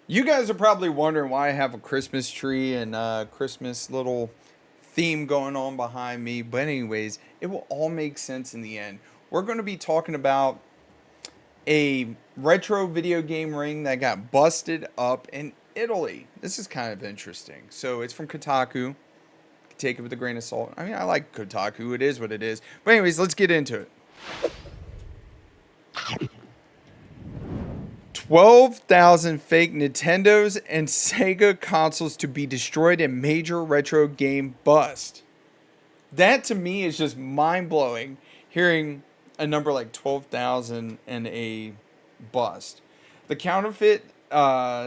You guys are probably wondering why I have a Christmas tree and Christmas little theme going on behind me. But, anyways, it will all make sense in the end. We're going to be talking about a retro video game ring that got busted up in Italy. This is kind of interesting. So, it's from Kotaku. Take it with a grain of salt. I mean, I like Kotaku. It is what it is. But, anyways, let's get into it. 12,000 fake Nintendos and Sega consoles to be destroyed in major retro game bust. That to me is just mind blowing hearing a number like 12,000 and a bust. The counterfeit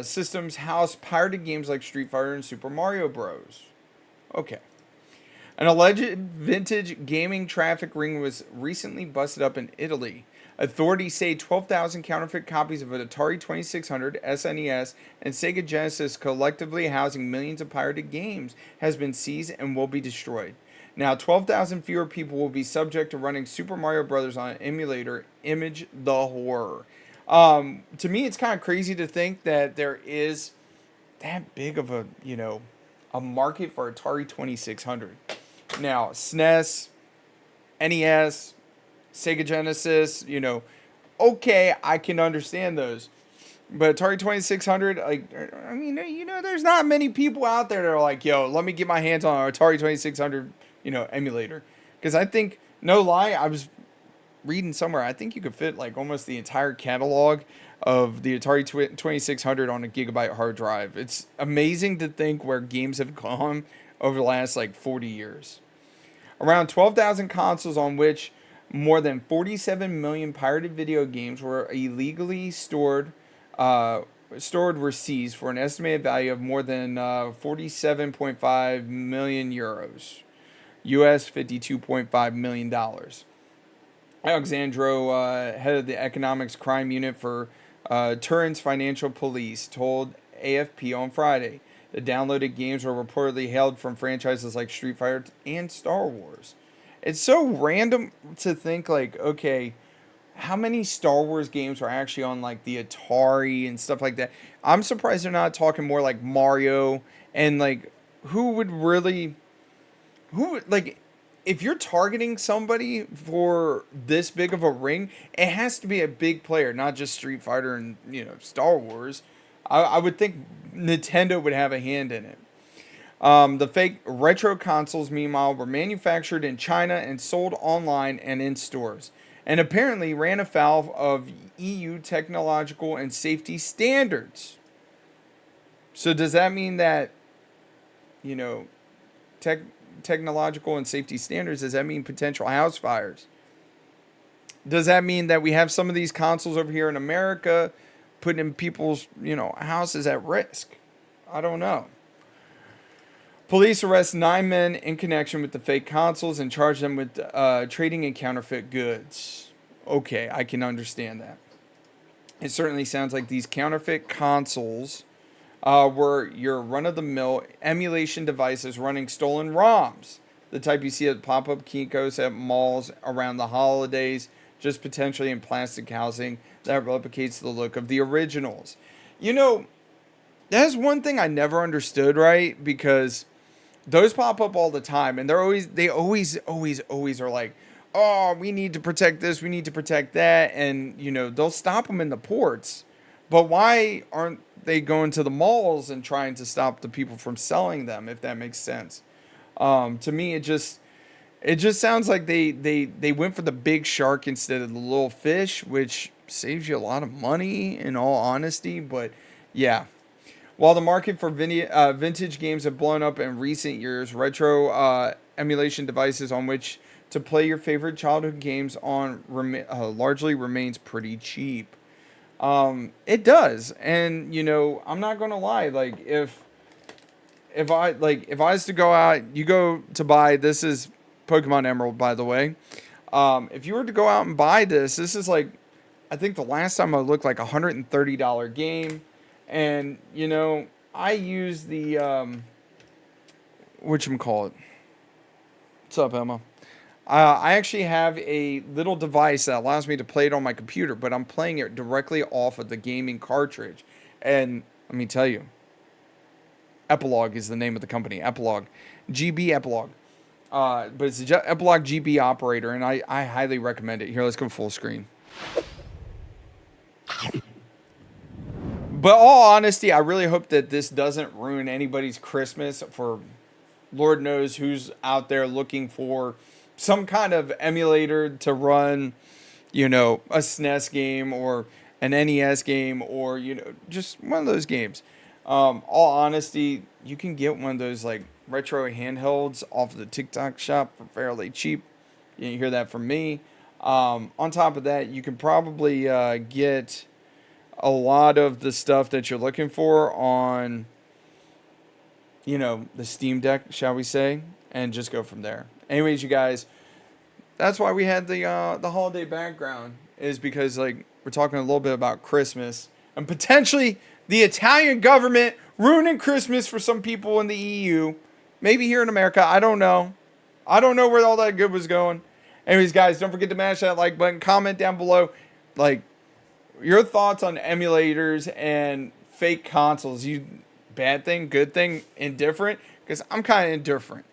systems house pirated games like Street Fighter and Super Mario Bros. Okay. An alleged vintage gaming traffic ring was recently busted up in Italy. Authorities say 12,000 counterfeit copies of an Atari 2600, SNES, and Sega Genesis, collectively housing millions of pirated games, has been seized and will be destroyed. Now, 12,000 fewer people will be subject to running Super Mario Bros. On an emulator. Image the horror. To me, it's kind of crazy to think that there is that big of a market for Atari 2600. Now, SNES, NES, Sega Genesis, okay, I can understand those. But Atari 2600, I mean, there's not many people out there that are like, yo, let me get my hands on an Atari 2600, emulator. Because I think, no lie, I was reading somewhere, I think you could fit like almost the entire catalog of the Atari 2600 on a gigabyte hard drive. It's amazing to think where games have gone over the last like 40 years. Around 12,000 consoles on which more than 47 million pirated video games were illegally uh, stored were seized for an estimated value of more than 47.5 million euros, US $52.5 million. Alexandro, head of the economics crime unit for Turin's financial police, told AFP on Friday. The downloaded games were reportedly hailed from franchises like Street Fighter and Star Wars. It's so random to think like, okay, how many Star Wars games are actually on like the Atari and stuff like that? I'm surprised they're not talking more like Mario and like who would really who like if you're targeting somebody for this big of a ring, it has to be a big player, not just Street Fighter and Star Wars. I would think Nintendo would have a hand in it. The fake retro consoles, meanwhile, were manufactured in China and sold online and in stores, and apparently ran afoul of EU technological and safety standards. So does that mean that you know tech technological and safety standards? Does that mean potential house fires? Does that mean that we have some of these consoles over here in America putting people's houses at risk? I don't know. Police arrest 9 men in connection with the fake consoles and charge them with trading in counterfeit goods. Okay, I can understand that. It certainly sounds like these counterfeit consoles were your run of the mill emulation devices running stolen ROMs. The type you see at pop up kiosks at malls around the holidays, just potentially in plastic housing that replicates the look of the originals. You know, that's one thing I never understood, right? Because those pop up all the time, and they always are like, oh, we need to protect this, we need to protect that, and they'll stop them in the ports. But why aren't they going to the malls and trying to stop the people from selling them? If that makes sense. To me, it just sounds like they went for the big shark instead of the little fish, which saves you a lot of money in all honesty. But yeah, while the market for vintage games have blown up in recent years, retro emulation devices on which to play your favorite childhood games on largely remains pretty cheap. It does, and I'm not gonna lie. Like if I was to go out, you go to buy this is Pokemon Emerald, by the way. If you were to go out and buy this is like I think the last time I looked like $130 game, and I use the whatchamacallit. What's up, Emma? I actually have a little device that allows me to play it on my computer, but I'm playing it directly off of the gaming cartridge. And Let me tell you. Epilogue is the name of the company. Epilogue. GB Epilogue. But it's a Epilogue GB operator, and I highly recommend it. Here, let's go full screen. But all honesty, I really hope that this doesn't ruin anybody's Christmas for Lord knows who's out there looking for some kind of emulator to run, a SNES game or an NES game or, just one of those games. All honesty, you can get one of those like retro handhelds off the TikTok shop for fairly cheap. You hear that from me. On top of that, you can probably get a lot of the stuff that you're looking for on, the Steam Deck, shall we say, and just go from there. Anyways, you guys, that's why we had the holiday background, is because like we're talking a little bit about Christmas and potentially the Italian government ruining Christmas for some people in the EU, maybe here in America. I don't know. I don't know where all that good was going. Anyways, guys, don't forget to mash that like button. Comment down below, like, your thoughts on emulators and fake consoles. You bad thing, good thing, indifferent? Because I'm kind of indifferent.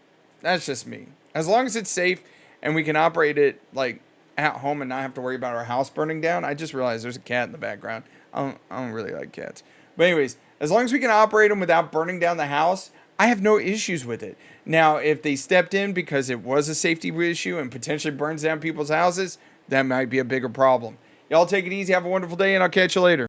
That's just me. As long as it's safe and we can operate it like at home and not have to worry about our house burning down. I just realized there's a cat in the background. I don't really like cats. But anyways, as long as we can operate them without burning down the house, I have no issues with it. Now, if they stepped in because it was a safety issue and potentially burns down people's houses, that might be a bigger problem. Y'all take it easy. Have a wonderful day, and I'll catch you later.